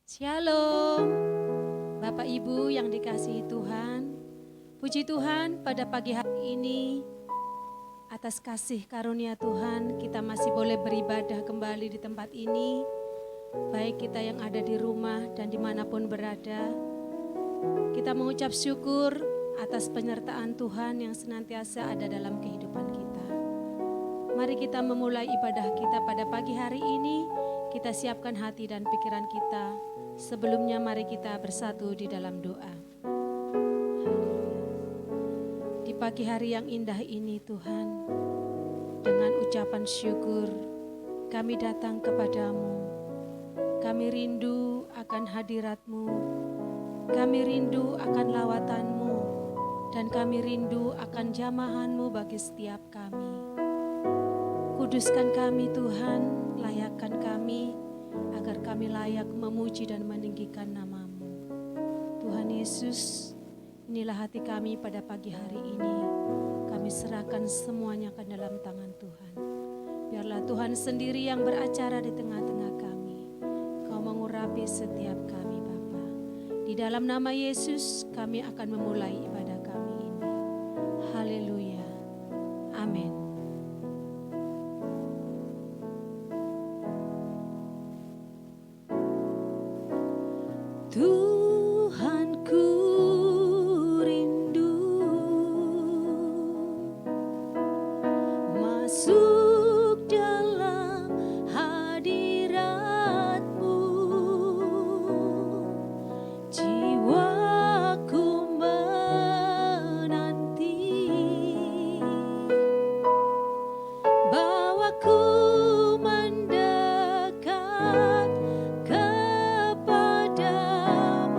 Shalom, Bapak Ibu yang dikasihi Tuhan. Puji Tuhan pada pagi hari ini, atas kasih karunia Tuhan kita masih boleh beribadah kembali di tempat ini. Baik kita yang ada di rumah dan dimanapun berada, kita mengucap syukur atas penyertaan Tuhan yang senantiasa ada dalam kehidupan kita. Mari kita memulai ibadah kita pada pagi hari ini. Kita siapkan hati dan pikiran kita. Sebelumnya mari kita bersatu di dalam doa. Di pagi hari yang indah ini Tuhan, dengan ucapan syukur kami datang kepadamu. Kami rindu akan hadirat-Mu, kami rindu akan lawatan-Mu, dan kami rindu akan jamahan-Mu bagi setiap kami. Kuduskan kami Tuhan, layakkan kami, agar kami layak memuji dan meninggikan nama-Mu. Tuhan Yesus, inilah hati kami pada pagi hari ini. Kami serahkan semuanya ke dalam tangan Tuhan. Biarlah Tuhan sendiri yang beracara di tengah-tengah kami. Kau mengurapi setiap kami Bapa. Di dalam nama Yesus kami akan memulai ibadah kami ini. Haleluya. Amin. Tuhanku rindu masuk dalam hadirat-Mu, jiwaku menanti, bawaku mendekat kepadamu.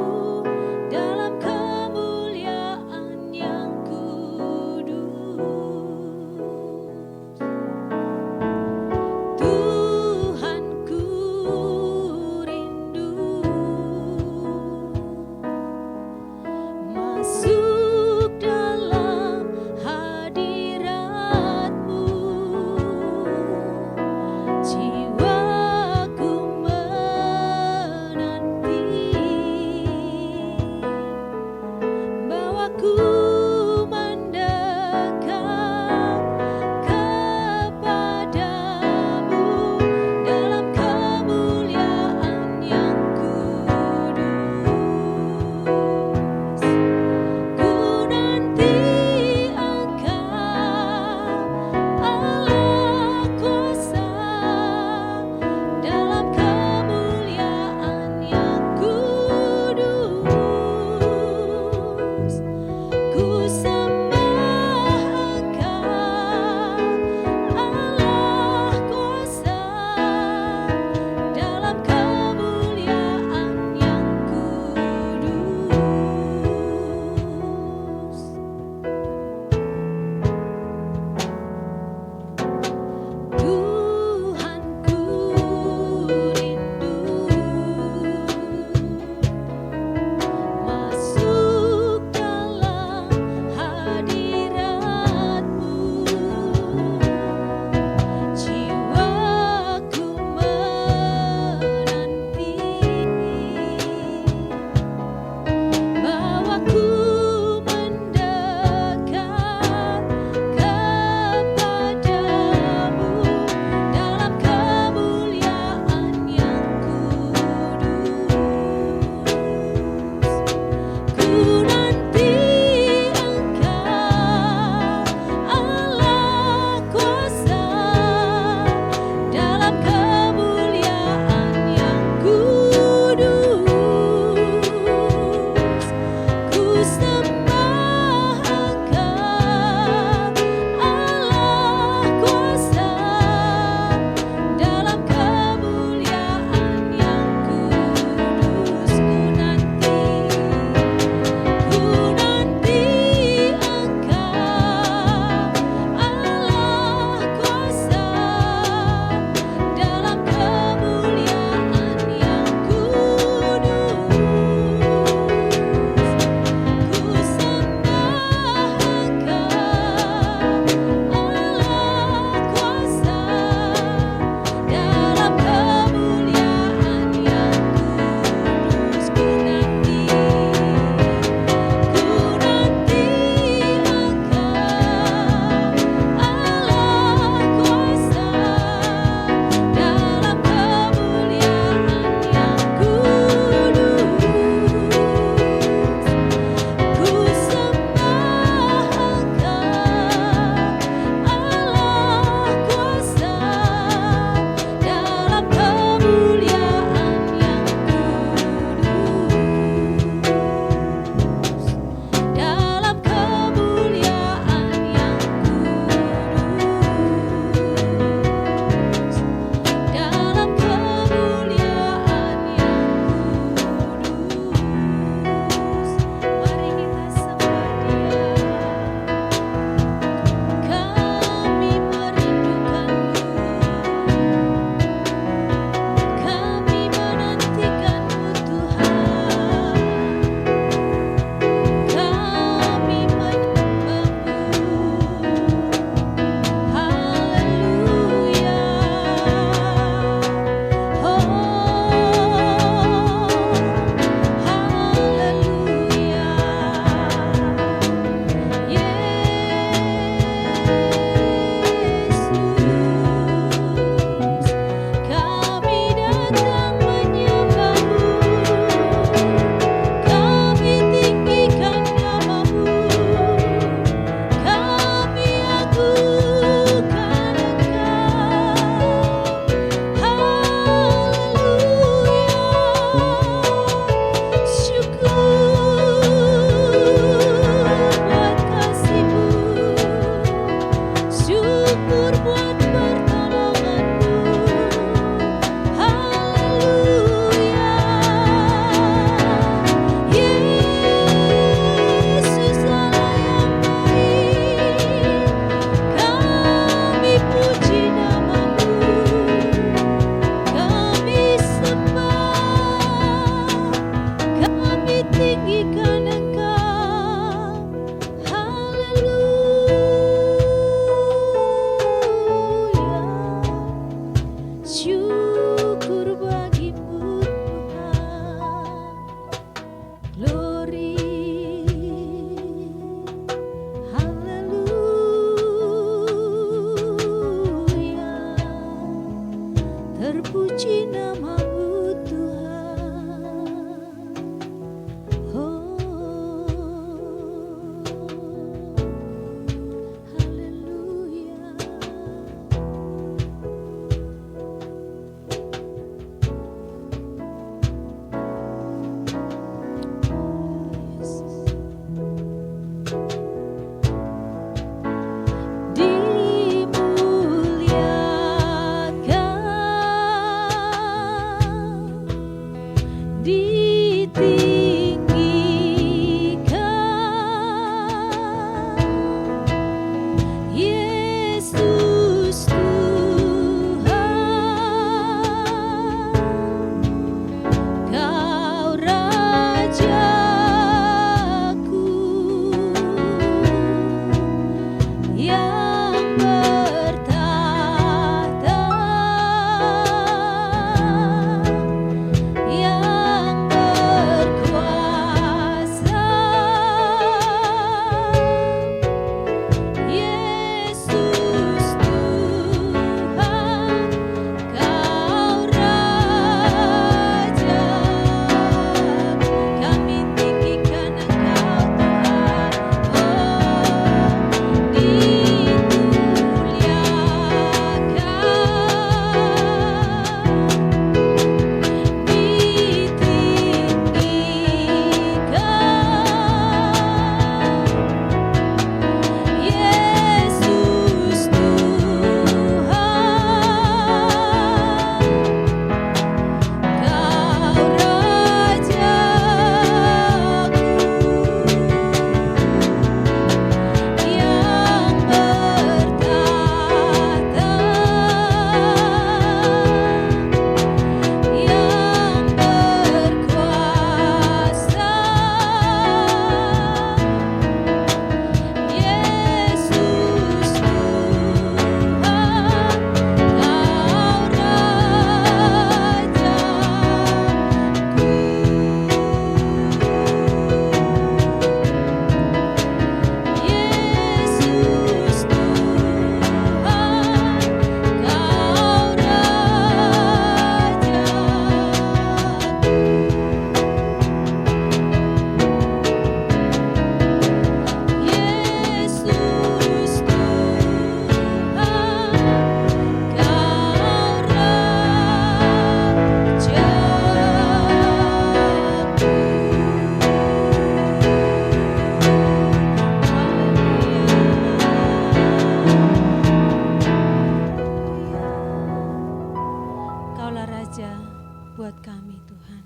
buat kami Tuhan.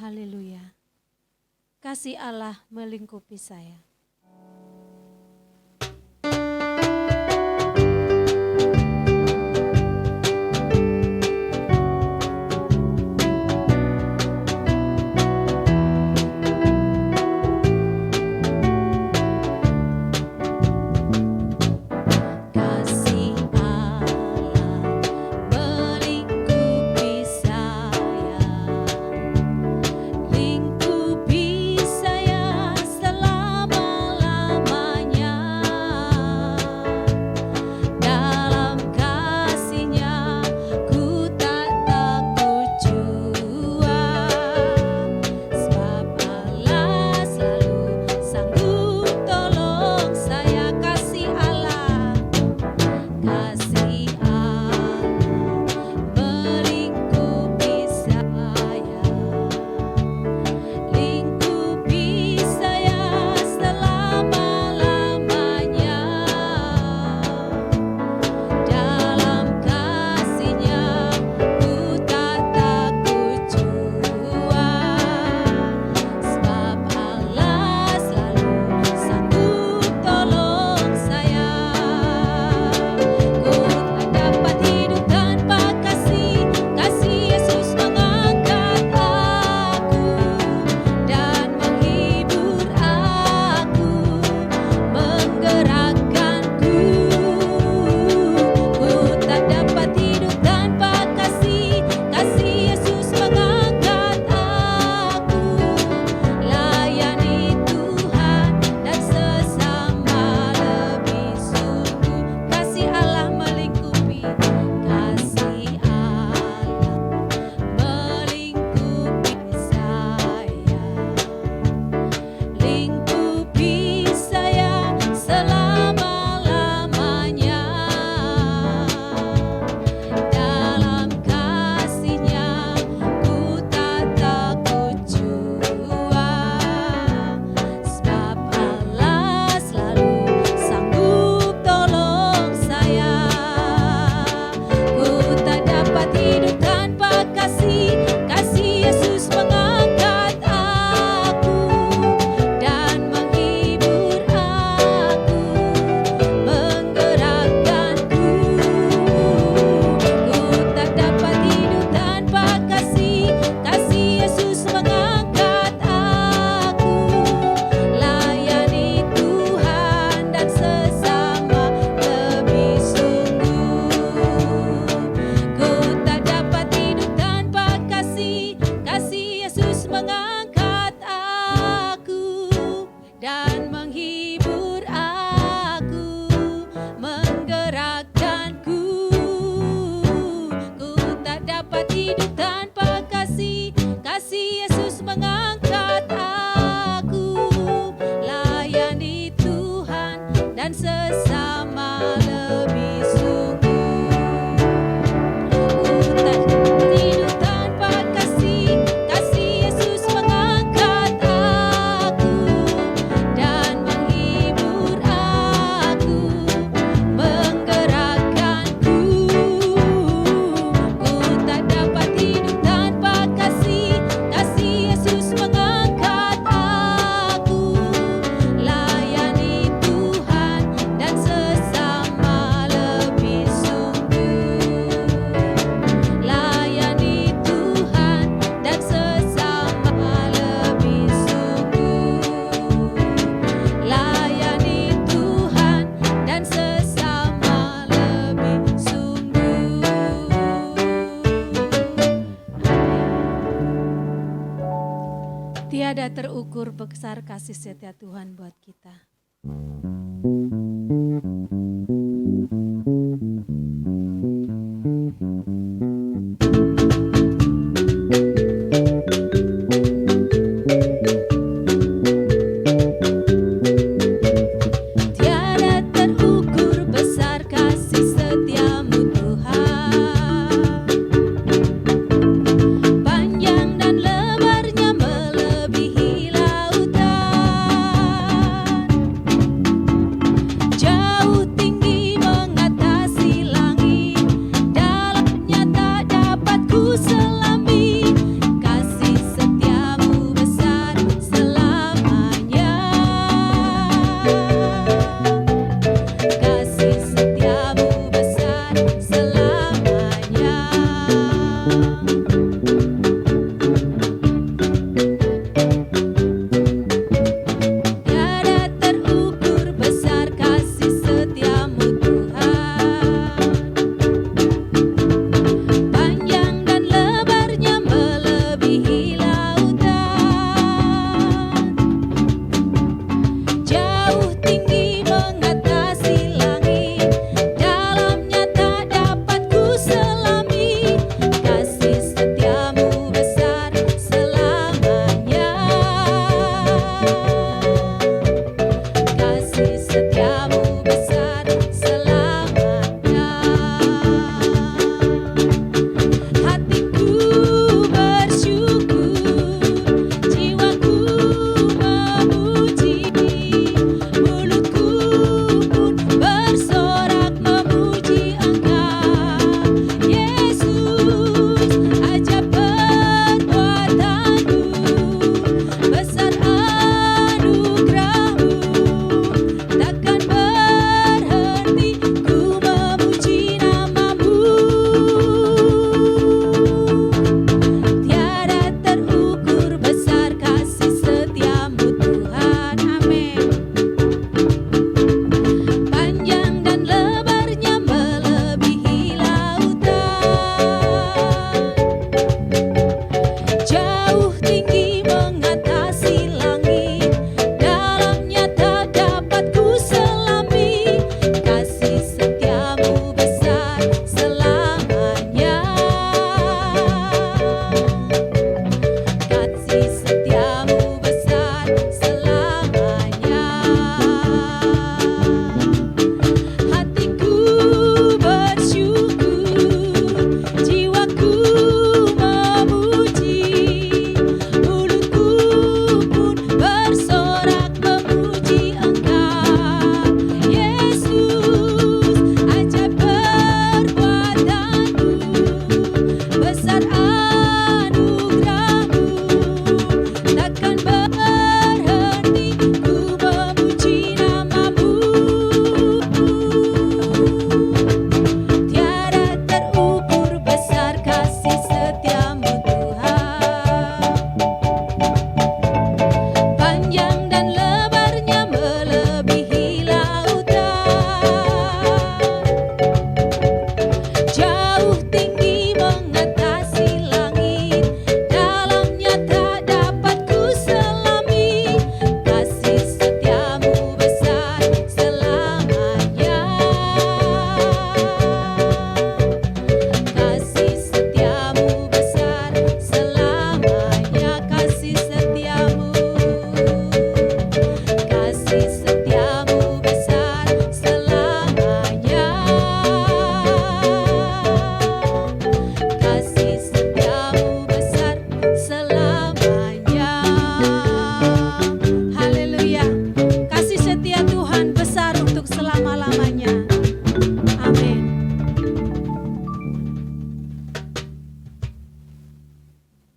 Haleluya. Kasih Allah melingkupi saya. Tiada terukur besar kasih setia Tuhan buat kita.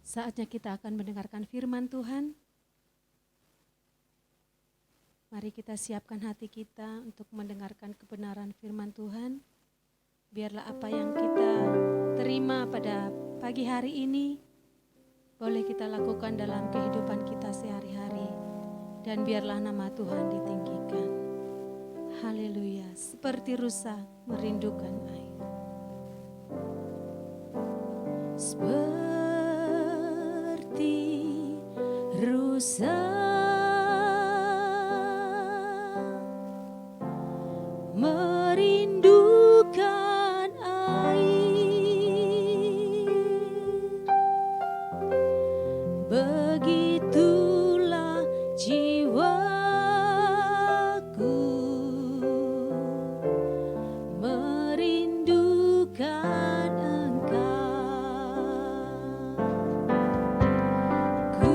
Saatnya kita akan mendengarkan firman Tuhan. Mari kita siapkan hati kita untuk mendengarkan kebenaran firman Tuhan. Biarlah apa yang kita terima pada pagi hari ini boleh kita lakukan dalam kehidupan kita sehari-hari. Dan biarlah nama Tuhan ditinggikan. Haleluya, seperti rusa merindukan air. Seperti rusa merindukan air, begitulah jiwaku merindukan Engkau. Ku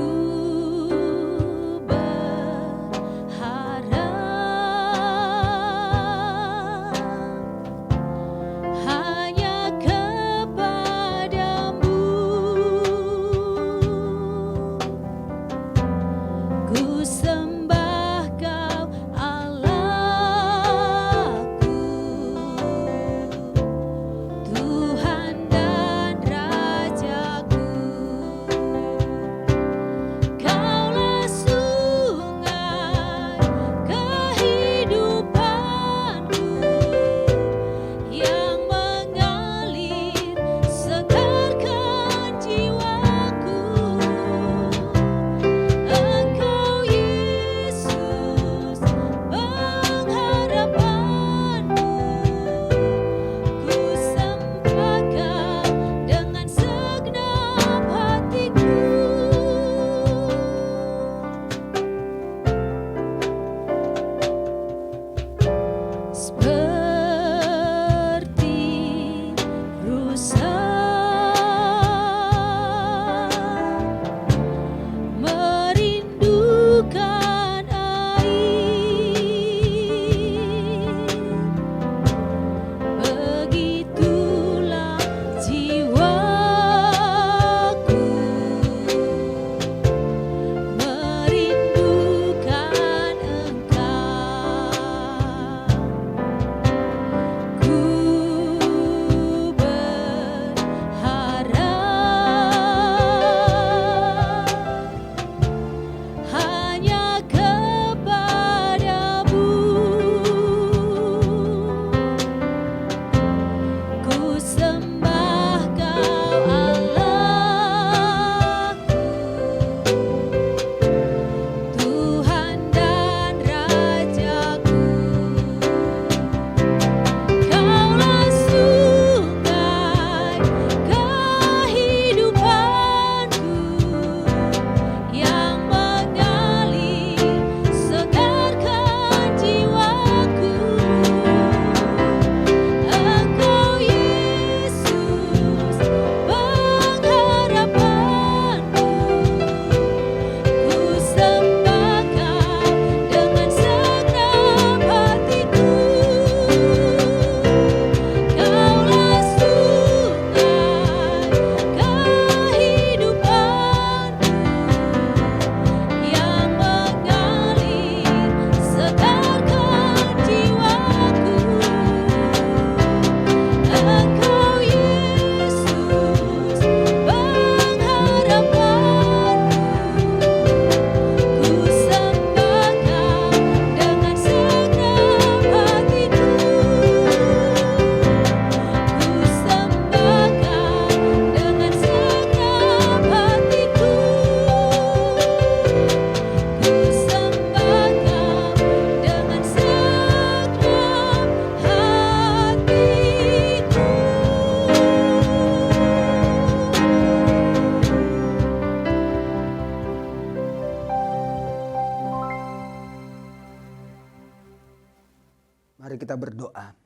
Mari kita berdoa.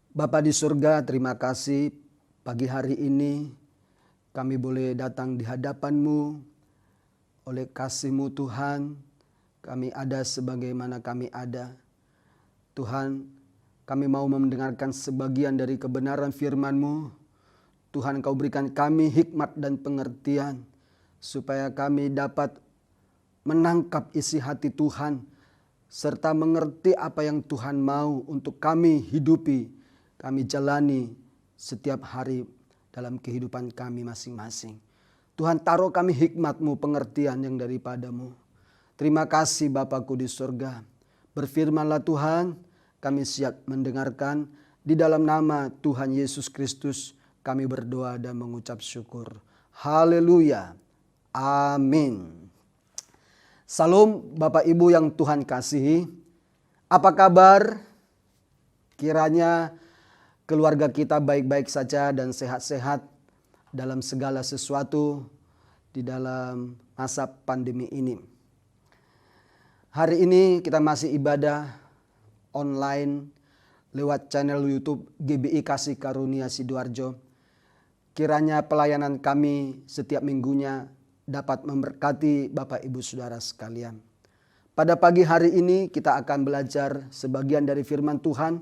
Bapa di surga, terima kasih pagi hari ini kami boleh datang di hadapan-Mu. Oleh kasih-Mu Tuhan, kami ada sebagaimana kami ada. Tuhan, kami mau mendengarkan sebagian dari kebenaran firman-Mu. Tuhan, Engkau berikan kami hikmat dan pengertian supaya kami dapat menangkap isi hati Tuhan serta mengerti apa yang Tuhan mau untuk kami hidupi, kami jalani setiap hari dalam kehidupan kami masing-masing. Tuhan, taruh kami hikmat-Mu, pengertian yang daripadamu. Terima kasih Bapakku di surga. Berfirmanlah Tuhan, kami siap mendengarkan. Di dalam nama Tuhan Yesus Kristus kami berdoa dan mengucap syukur. Haleluya. Amin. Salam Bapak Ibu yang Tuhan kasihi. Apa kabar? Kiranya keluarga kita baik-baik saja dan sehat-sehat dalam segala sesuatu di dalam masa pandemi ini. Hari ini kita masih ibadah online lewat channel YouTube GBI Kasih Karunia Sidoarjo. Kiranya pelayanan kami setiap minggunya dapat memberkati Bapak Ibu Saudara sekalian. Pada pagi hari ini kita akan belajar sebagian dari firman Tuhan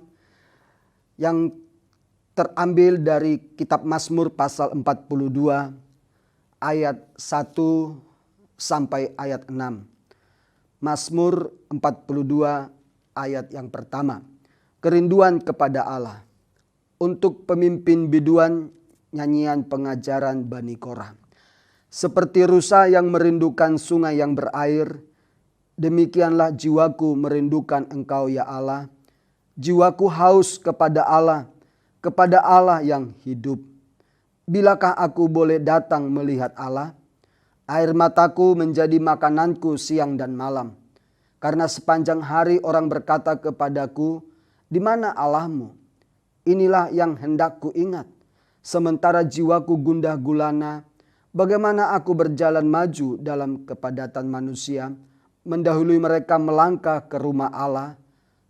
yang terambil dari kitab Mazmur pasal 42 ayat 1 sampai ayat 6. Mazmur 42 ayat yang pertama. Kerinduan kepada Allah. Untuk pemimpin biduan, nyanyian pengajaran Bani Korah. Seperti rusa yang merindukan sungai yang berair, demikianlah jiwaku merindukan Engkau ya Allah. Jiwaku haus kepada Allah yang hidup. Bilakah aku boleh datang melihat Allah? Air mataku menjadi makananku siang dan malam. Karena sepanjang hari orang berkata kepadaku, di mana Allahmu? Inilah yang hendak ku ingat. Sementara jiwaku gundah gulana, bagaimana aku berjalan maju dalam kepadatan manusia, mendahului mereka melangkah ke rumah Allah,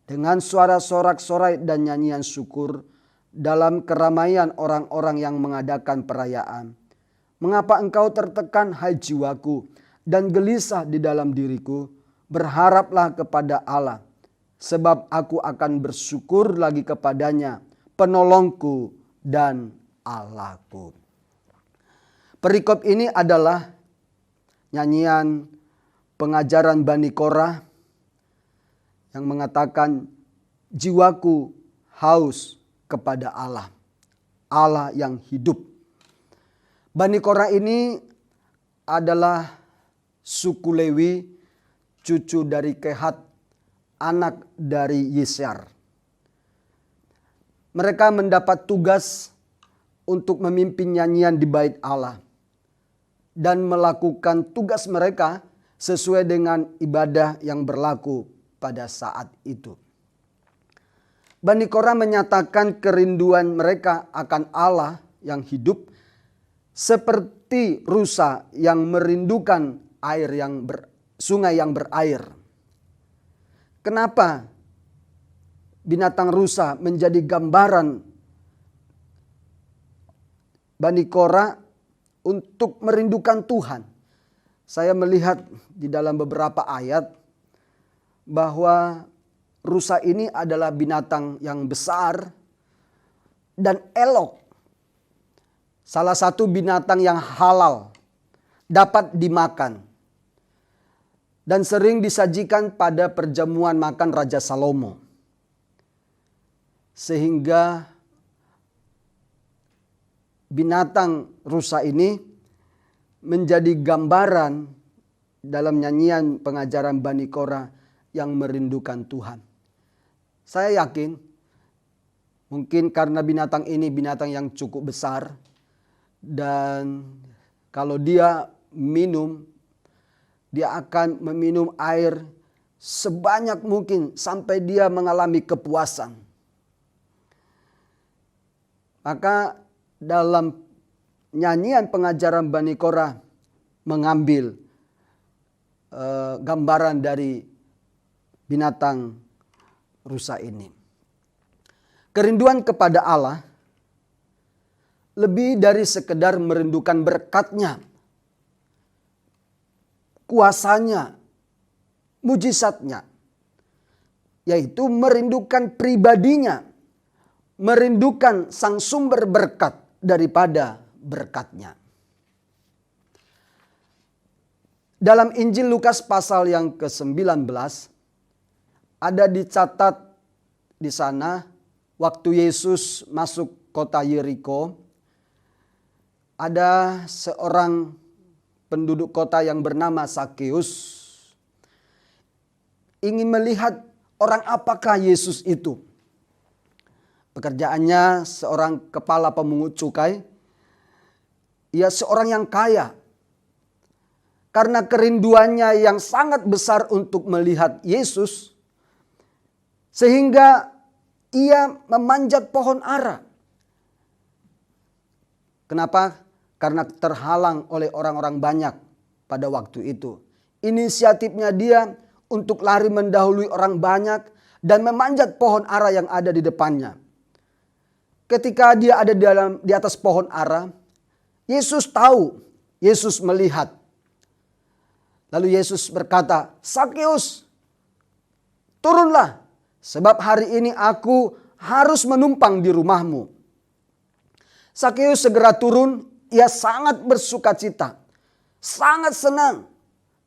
dengan suara sorak-sorai dan nyanyian syukur, dalam keramaian orang-orang yang mengadakan perayaan. Mengapa engkau tertekan, hai jiwaku, dan gelisah di dalam diriku? Berharaplah kepada Allah, sebab aku akan bersyukur lagi kepadanya, penolongku dan Allahku. Perikop ini adalah nyanyian pengajaran Bani Korah yang mengatakan jiwaku haus kepada Allah, Allah yang hidup. Bani Korah ini adalah suku Lewi, cucu dari Kehat, anak dari Yesyar. Mereka mendapat tugas untuk memimpin nyanyian di bait Allah dan melakukan tugas mereka sesuai dengan ibadah yang berlaku pada saat itu. Bani Korah menyatakan kerinduan mereka akan Allah yang hidup seperti rusa yang merindukan sungai yang berair. Kenapa binatang rusa menjadi gambaran Bani Korah untuk merindukan Tuhan? Saya melihat di dalam beberapa ayat bahwa rusa ini adalah binatang yang besar dan elok. Salah satu binatang yang halal, dapat dimakan. Dan sering disajikan pada perjamuan makan Raja Salomo. Sehingga binatang rusa ini menjadi gambaran dalam nyanyian pengajaran Bani Korah yang merindukan Tuhan. Saya yakin mungkin karena binatang ini binatang yang cukup besar, dan kalau dia minum, dia akan meminum air sebanyak mungkin sampai dia mengalami kepuasan. Maka dalam nyanyian pengajaran Bani Korah mengambil gambaran dari binatang rusa ini. Kerinduan kepada Allah lebih dari sekedar merindukan berkat-Nya, kuasanya, mujizat-Nya, yaitu merindukan pribadinya, merindukan sang sumber berkat, daripada berkatnya. Dalam Injil Lukas pasal yang ke-19 ada dicatat di sana waktu Yesus masuk kota Yeriko, ada seorang penduduk kota yang bernama Sakeus ingin melihat orang apakah Yesus itu. Pekerjaannya seorang kepala pemungut cukai. Ia seorang yang kaya. Karena kerinduannya yang sangat besar untuk melihat Yesus, sehingga ia memanjat pohon ara. Kenapa? Karena terhalang oleh orang-orang banyak pada waktu itu. Inisiatifnya dia untuk lari mendahului orang banyak dan memanjat pohon ara yang ada di depannya. Ketika dia ada di atas pohon ara, Yesus tahu, Yesus melihat. Lalu Yesus berkata, "Sakeus, turunlah, sebab hari ini aku harus menumpang di rumahmu." Sakeus segera turun, ia sangat bersukacita, sangat senang,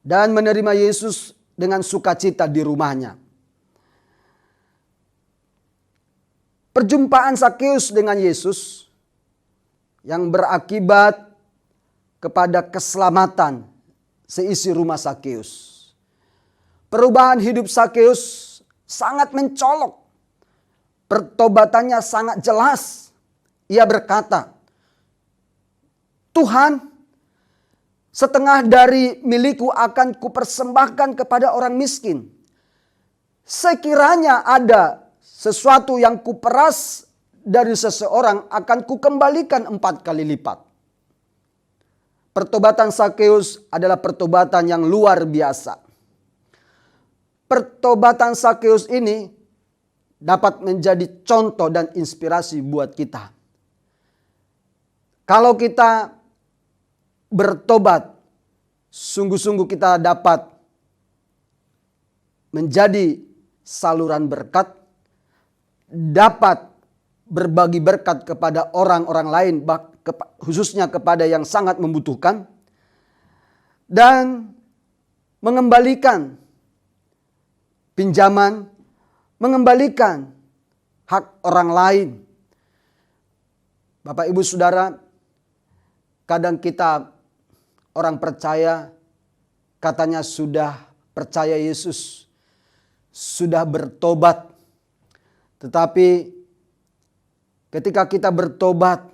dan menerima Yesus dengan sukacita di rumahnya. Perjumpaan Sakeus dengan Yesus yang berakibat kepada keselamatan seisi rumah Sakeus. Perubahan hidup Sakeus sangat mencolok. Pertobatannya sangat jelas. Ia berkata, "Tuhan, setengah dari milikku akan kupersembahkan kepada orang miskin. Sekiranya ada sesuatu yang kuperas dari seseorang akan kukembalikan 4 kali lipat." Pertobatan Sakeus adalah pertobatan yang luar biasa. Pertobatan Sakeus ini dapat menjadi contoh dan inspirasi buat kita. Kalau kita bertobat, sungguh-sungguh kita dapat menjadi saluran berkat, dapat berbagi berkat kepada orang-orang lain, khususnya kepada yang sangat membutuhkan, dan mengembalikan pinjaman, mengembalikan hak orang lain. Bapak, Ibu, Saudara, kadang kita orang percaya katanya sudah percaya Yesus, sudah bertobat. Tetapi ketika kita bertobat,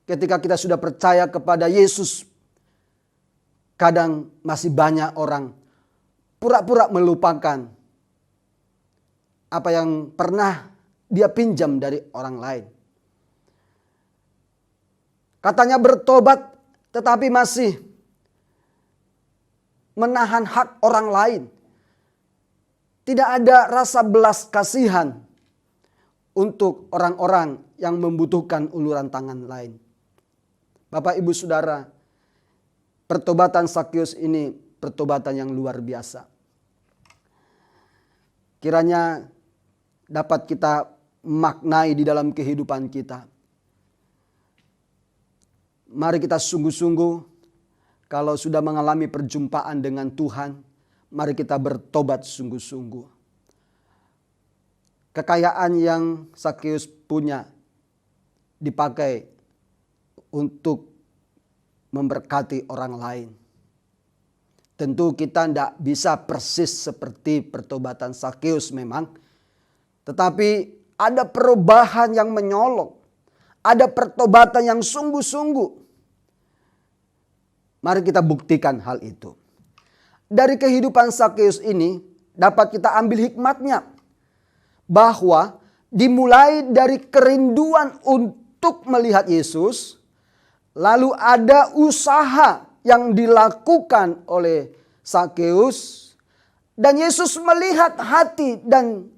ketika kita sudah percaya kepada Yesus, kadang masih banyak orang pura-pura melupakan apa yang pernah dia pinjam dari orang lain. Katanya bertobat, tetapi masih menahan hak orang lain. Tidak ada rasa belas kasihan untuk orang-orang yang membutuhkan uluran tangan lain. Bapak, Ibu, Saudara, pertobatan Sakeus ini pertobatan yang luar biasa. Kiranya dapat kita maknai di dalam kehidupan kita. Mari kita sungguh-sungguh, kalau sudah mengalami perjumpaan dengan Tuhan, mari kita bertobat sungguh-sungguh. Kekayaan yang Sakeus punya dipakai untuk memberkati orang lain. Tentu kita tidak bisa persis seperti pertobatan Sakeus memang. Tetapi ada perubahan yang menyolok. Ada pertobatan yang sungguh-sungguh. Mari kita buktikan hal itu. Dari kehidupan Sakeus ini dapat kita ambil hikmatnya. Bahwa dimulai dari kerinduan untuk melihat Yesus. Lalu ada usaha yang dilakukan oleh Sakeus. Dan Yesus melihat hati dan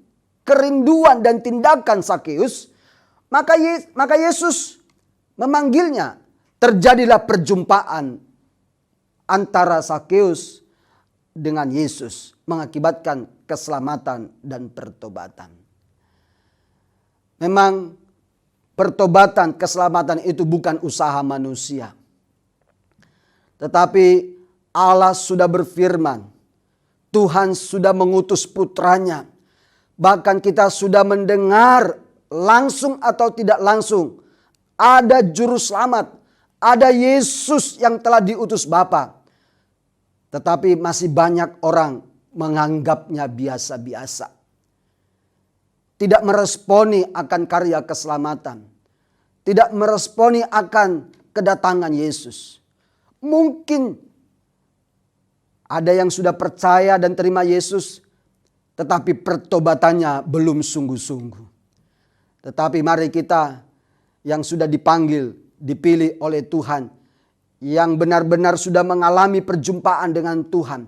kerinduan dan tindakan Sakeus. Maka Yesus memanggilnya. Terjadilah perjumpaan antara Sakeus dengan Yesus, mengakibatkan keselamatan dan pertobatan. Memang pertobatan, keselamatan itu bukan usaha manusia. Tetapi Allah sudah berfirman, Tuhan sudah mengutus putranya. Bahkan kita sudah mendengar langsung atau tidak langsung, ada juru selamat, ada Yesus yang telah diutus Bapa. Tetapi masih banyak orang menganggapnya biasa-biasa. Tidak meresponi akan karya keselamatan. Tidak meresponi akan kedatangan Yesus. Mungkin ada yang sudah percaya dan terima Yesus, tetapi pertobatannya belum sungguh-sungguh. Tetapi mari kita yang sudah dipanggil, dipilih oleh Tuhan, yang benar-benar sudah mengalami perjumpaan dengan Tuhan,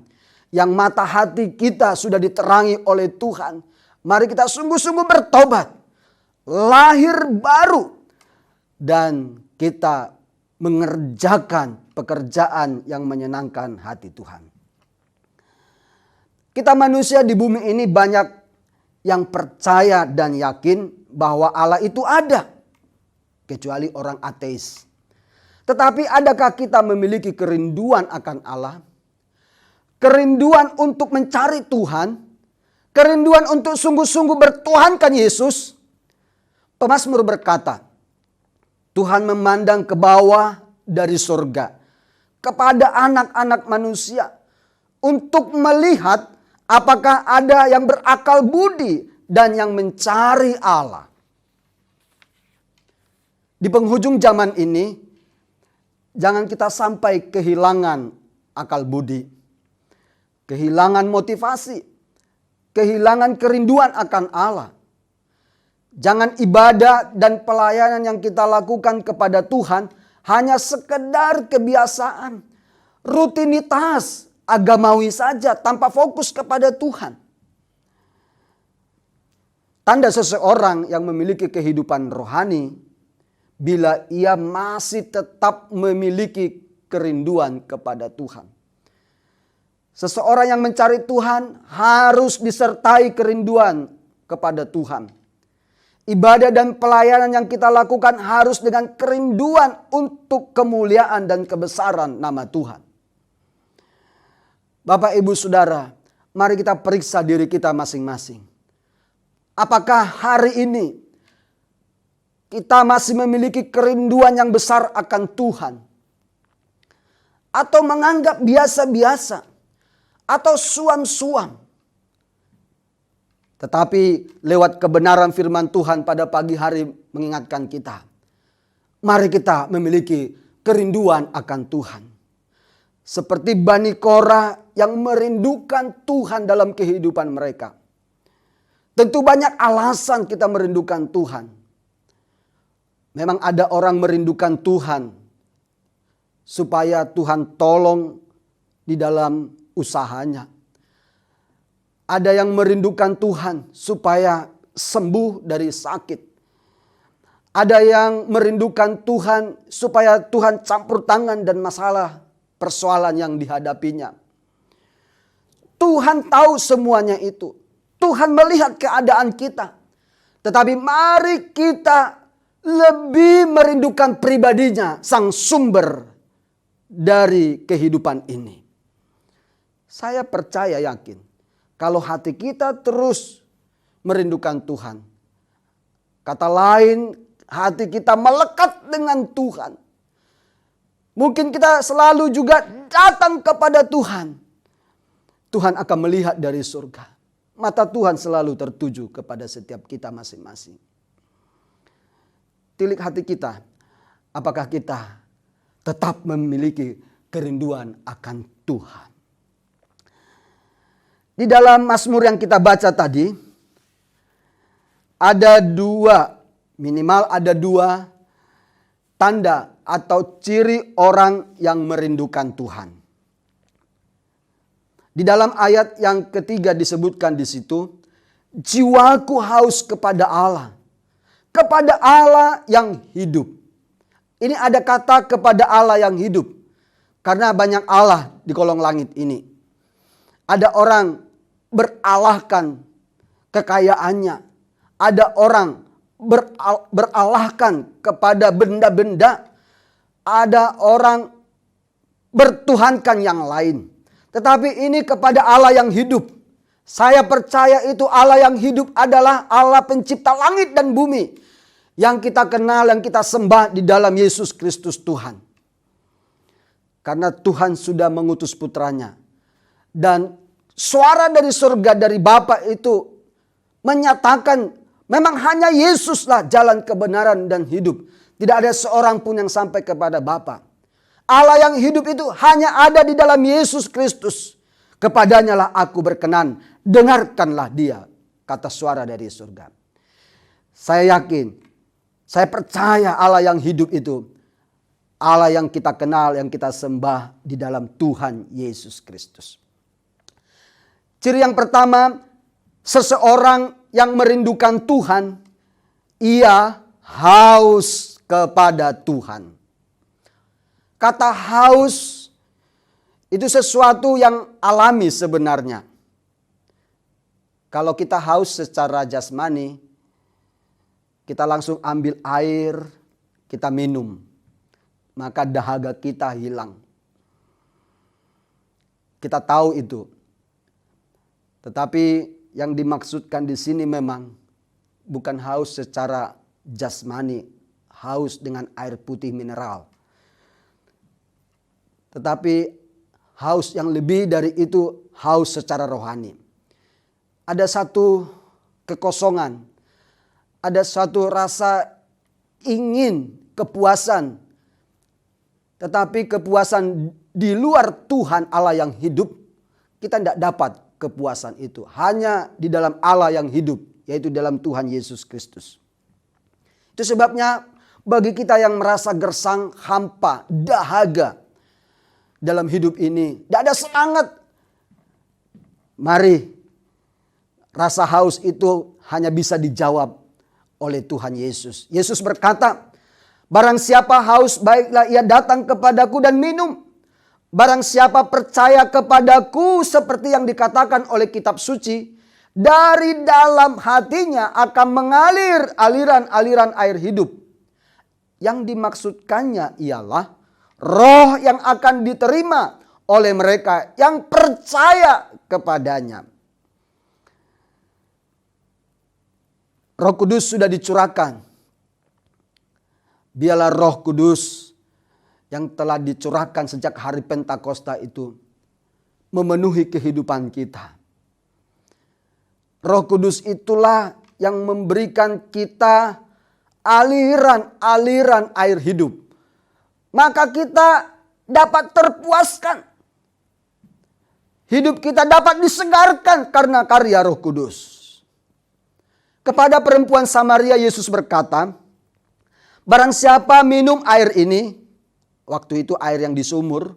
yang mata hati kita sudah diterangi oleh Tuhan, mari kita sungguh-sungguh bertobat, lahir baru, dan kita mengerjakan pekerjaan yang menyenangkan hati Tuhan. Kita manusia di bumi ini banyak yang percaya dan yakin bahwa Allah itu ada, kecuali orang ateis. Tetapi adakah kita memiliki kerinduan akan Allah? Kerinduan untuk mencari Tuhan? Kerinduan untuk sungguh-sungguh bertuhankan Yesus? Pemazmur berkata, Tuhan memandang ke bawah dari surga kepada anak-anak manusia untuk melihat apakah ada yang berakal budi dan yang mencari Allah. Di penghujung zaman ini, jangan kita sampai kehilangan akal budi, kehilangan motivasi, kehilangan kerinduan akan Allah. Jangan ibadah dan pelayanan yang kita lakukan kepada Tuhan hanya sekedar kebiasaan, rutinitas agamawi saja tanpa fokus kepada Tuhan. Tanda seseorang yang memiliki kehidupan rohani, bila ia masih tetap memiliki kerinduan kepada Tuhan. Seseorang yang mencari Tuhan harus disertai kerinduan kepada Tuhan. Ibadah dan pelayanan yang kita lakukan harus dengan kerinduan untuk kemuliaan dan kebesaran nama Tuhan. Bapak, Ibu, Saudara, mari kita periksa diri kita masing-masing. Apakah hari ini kita masih memiliki kerinduan yang besar akan Tuhan? Atau menganggap biasa-biasa? Atau suam-suam? Tetapi lewat kebenaran firman Tuhan pada pagi hari mengingatkan kita. Mari kita memiliki kerinduan akan Tuhan. Seperti Bani Korah yang merindukan Tuhan dalam kehidupan mereka. Tentu banyak alasan kita merindukan Tuhan. Memang ada orang merindukan Tuhan supaya Tuhan tolong di dalam usahanya. Ada yang merindukan Tuhan supaya sembuh dari sakit. Ada yang merindukan Tuhan supaya Tuhan campur tangan dan masalah persoalan yang dihadapinya. Tuhan tahu semuanya itu. Tuhan melihat keadaan kita. Tetapi mari kita lebih merindukan pribadinya, sang sumber dari kehidupan ini. Saya percaya yakin. Kalau hati kita terus merindukan Tuhan. Kata lain, hati kita melekat dengan Tuhan. Mungkin kita selalu juga datang kepada Tuhan. Tuhan akan melihat dari surga. Mata Tuhan selalu tertuju kepada setiap kita masing-masing. Tilik hati kita. Apakah kita tetap memiliki kerinduan akan Tuhan? Di dalam Mazmur yang kita baca tadi, minimal ada dua tanda atau ciri orang yang merindukan Tuhan. Di dalam ayat yang ketiga disebutkan di situ, jiwaku haus kepada Allah yang hidup. Ini ada kata kepada Allah yang hidup, karena banyak Allah di kolong langit ini. Ada orang beralahkan kekayaannya. Ada orang beralahkan kepada benda-benda. Ada orang bertuhankan yang lain. Tetapi ini kepada Allah yang hidup. Saya percaya itu Allah yang hidup adalah Allah pencipta langit dan bumi. Yang kita kenal, yang kita sembah di dalam Yesus Kristus Tuhan. Karena Tuhan sudah mengutus putranya. Dan suara dari surga dari Bapa itu menyatakan memang hanya Yesuslah jalan kebenaran dan hidup. Tidak ada seorang pun yang sampai kepada Bapa. Allah yang hidup itu hanya ada di dalam Yesus Kristus. Kepadanya lah aku berkenan. Dengarkanlah dia, kata suara dari surga. Saya yakin, saya percaya Allah yang hidup itu Allah yang kita kenal, yang kita sembah di dalam Tuhan Yesus Kristus. Ciri yang pertama, seseorang yang merindukan Tuhan, ia haus kepada Tuhan. Kata haus itu sesuatu yang alami sebenarnya. Kalau kita haus secara jasmani, kita langsung ambil air, kita minum. Maka dahaga kita hilang. Kita tahu itu. Tetapi yang dimaksudkan di sini memang bukan haus secara jasmani, haus dengan air putih mineral. Tetapi haus yang lebih dari itu, haus secara rohani. Ada satu kekosongan, ada satu rasa ingin kepuasan. Tetapi kepuasan di luar Tuhan Allah yang hidup, kita tidak dapat kepuasan itu. Hanya di dalam Allah yang hidup, yaitu dalam Tuhan Yesus Kristus. Itu sebabnya bagi kita yang merasa gersang, hampa, dahaga dalam hidup ini, tidak ada semangat. Mari, rasa haus itu hanya bisa dijawab oleh Tuhan Yesus. Yesus berkata, barang siapa haus, baiklah ia datang kepadaku dan minum. Barang siapa percaya kepadaku, seperti yang dikatakan oleh kitab suci, dari dalam hatinya akan mengalir aliran-aliran air hidup. Yang dimaksudkannya ialah roh yang akan diterima oleh mereka yang percaya kepadanya. Roh Kudus sudah dicurahkan. Biarlah Roh Kudus yang telah dicurahkan sejak hari Pentakosta itu memenuhi kehidupan kita. Roh Kudus itulah yang memberikan kita aliran-aliran air hidup. Maka kita dapat terpuaskan. Hidup kita dapat disegarkan karena karya Roh Kudus. Kepada perempuan Samaria Yesus berkata, barang siapa minum air ini, waktu itu air yang di sumur,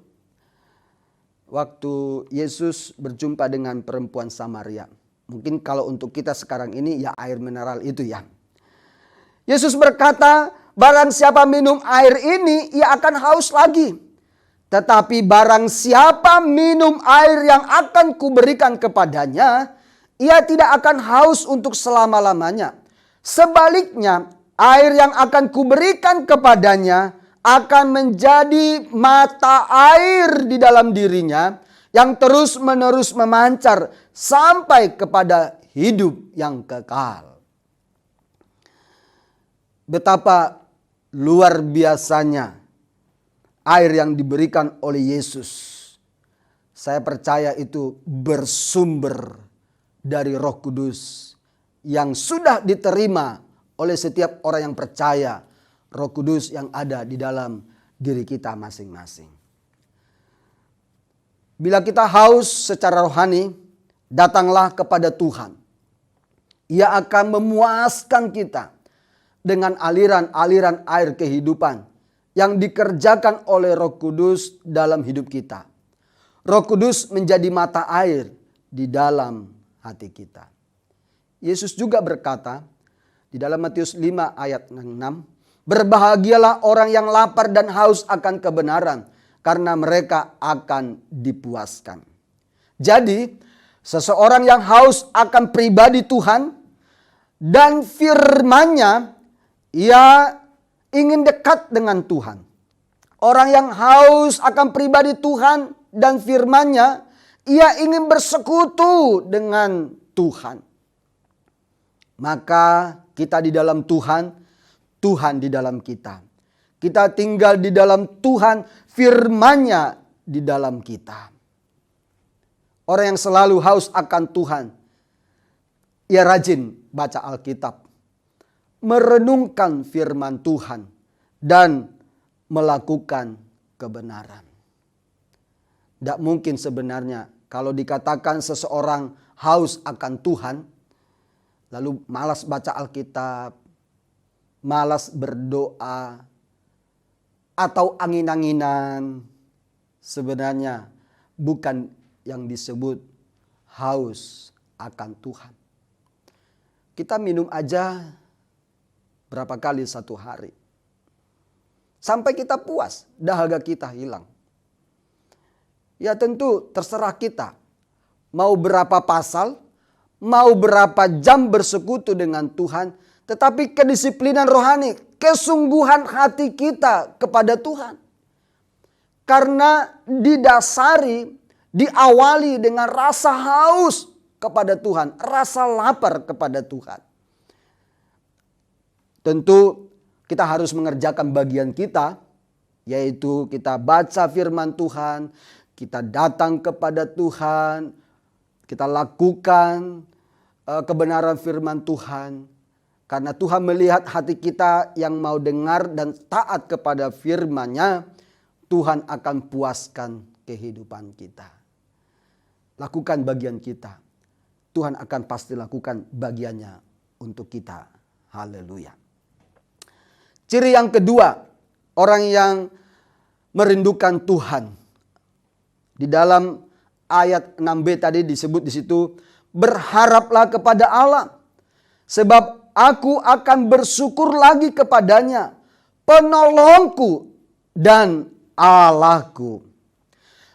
waktu Yesus berjumpa dengan perempuan Samaria. Mungkin kalau untuk kita sekarang ini ya air mineral itu ya. Yesus berkata, barang siapa minum air ini, ia akan haus lagi. Tetapi barang siapa minum air yang akan kuberikan kepadanya, ia tidak akan haus untuk selama-lamanya. Sebaliknya, air yang akan kuberikan kepadanya akan menjadi mata air di dalam dirinya yang terus-menerus memancar sampai kepada hidup yang kekal. Betapa luar biasanya air yang diberikan oleh Yesus. Saya percaya itu bersumber dari Roh Kudus yang sudah diterima oleh setiap orang yang percaya, Roh Kudus yang ada di dalam diri kita masing-masing. Bila kita haus secara rohani, datanglah kepada Tuhan. Ia akan memuaskan kita dengan aliran-aliran air kehidupan yang dikerjakan oleh Roh Kudus dalam hidup kita. Roh Kudus menjadi mata air di dalam hati kita. Yesus juga berkata di dalam Matius 5 ayat 6, berbahagialah orang yang lapar dan haus akan kebenaran, karena mereka akan dipuaskan. Jadi, seseorang yang haus akan pribadi Tuhan dan firman-Nya, ia ingin dekat dengan Tuhan. Orang yang haus akan pribadi Tuhan dan firman-Nya, ia ingin bersekutu dengan Tuhan. Maka kita di dalam Tuhan, Tuhan di dalam kita. Kita tinggal di dalam Tuhan, firman-Nya di dalam kita. Orang yang selalu haus akan Tuhan, ia rajin baca Alkitab, merenungkan firman Tuhan, dan melakukan kebenaran. Tidak mungkin sebenarnya kalau dikatakan seseorang haus akan Tuhan, lalu malas baca Alkitab, malas berdoa, atau angin-anginan. Sebenarnya bukan yang disebut haus akan Tuhan. Kita minum aja berapa kali satu hari. Sampai kita puas, dahaga kita hilang. Ya tentu terserah kita. Mau berapa pasal, mau berapa jam bersekutu dengan Tuhan. Tetapi kedisiplinan rohani, kesungguhan hati kita kepada Tuhan. Karena didasari, diawali dengan rasa haus kepada Tuhan. Rasa lapar kepada Tuhan. Tentu kita harus mengerjakan bagian kita. Yaitu kita baca firman Tuhan. Kita datang kepada Tuhan. Kita lakukan kebenaran firman Tuhan. Karena Tuhan melihat hati kita yang mau dengar dan taat kepada firman-Nya. Tuhan akan puaskan kehidupan kita. Lakukan bagian kita. Tuhan akan pasti lakukan bagiannya untuk kita. Haleluya. Ciri yang kedua, orang yang merindukan Tuhan. Di dalam ayat 6b tadi disebut di situ, berharaplah kepada Allah, sebab aku akan bersyukur lagi kepadanya, penolongku dan Allahku.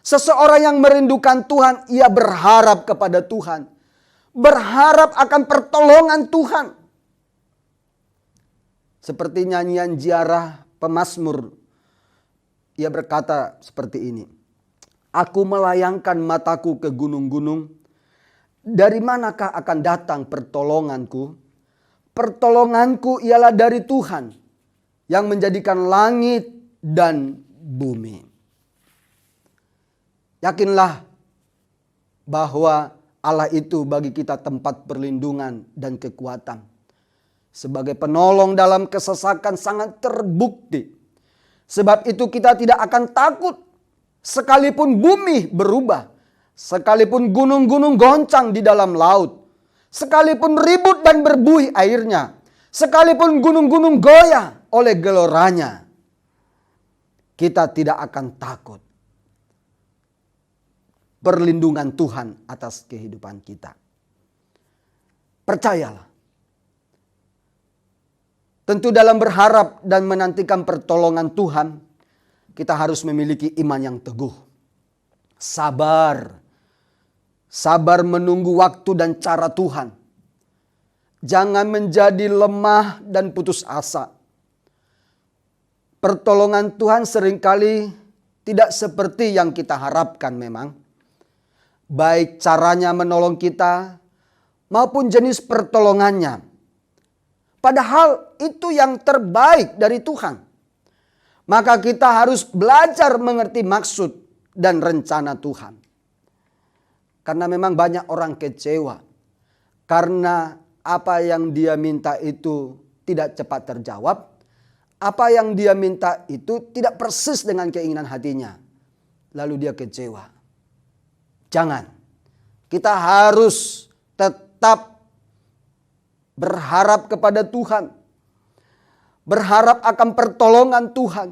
Seseorang yang merindukan Tuhan, ia berharap kepada Tuhan. Berharap akan pertolongan Tuhan. Seperti nyanyian Ziarah pemazmur. Ia berkata seperti ini. Aku melayangkan mataku ke gunung-gunung. Dari manakah akan datang pertolonganku? Pertolonganku ialah dari Tuhan yang menjadikan langit dan bumi. Yakinlah bahwa Allah itu bagi kita tempat perlindungan dan kekuatan. Sebagai penolong dalam kesesakan sangat terbukti. Sebab itu kita tidak akan takut sekalipun bumi berubah. Sekalipun gunung-gunung goncang di dalam laut. Sekalipun ribut dan berbuih airnya. Sekalipun gunung-gunung goyah oleh geloranya. Kita tidak akan takut. Perlindungan Tuhan atas kehidupan kita. Percayalah. Tentu dalam berharap dan menantikan pertolongan Tuhan, kita harus memiliki iman yang teguh. Sabar. Sabar menunggu waktu dan cara Tuhan. Jangan menjadi lemah dan putus asa. Pertolongan Tuhan seringkali tidak seperti yang kita harapkan memang. Baik caranya menolong kita maupun jenis pertolongannya. Padahal itu yang terbaik dari Tuhan. Maka kita harus belajar mengerti maksud dan rencana Tuhan. Karena memang banyak orang kecewa. Karena apa yang dia minta itu tidak cepat terjawab. Apa yang dia minta itu tidak persis dengan keinginan hatinya. Lalu dia kecewa. Jangan. Kita harus tetap berharap kepada Tuhan. Berharap akan pertolongan Tuhan.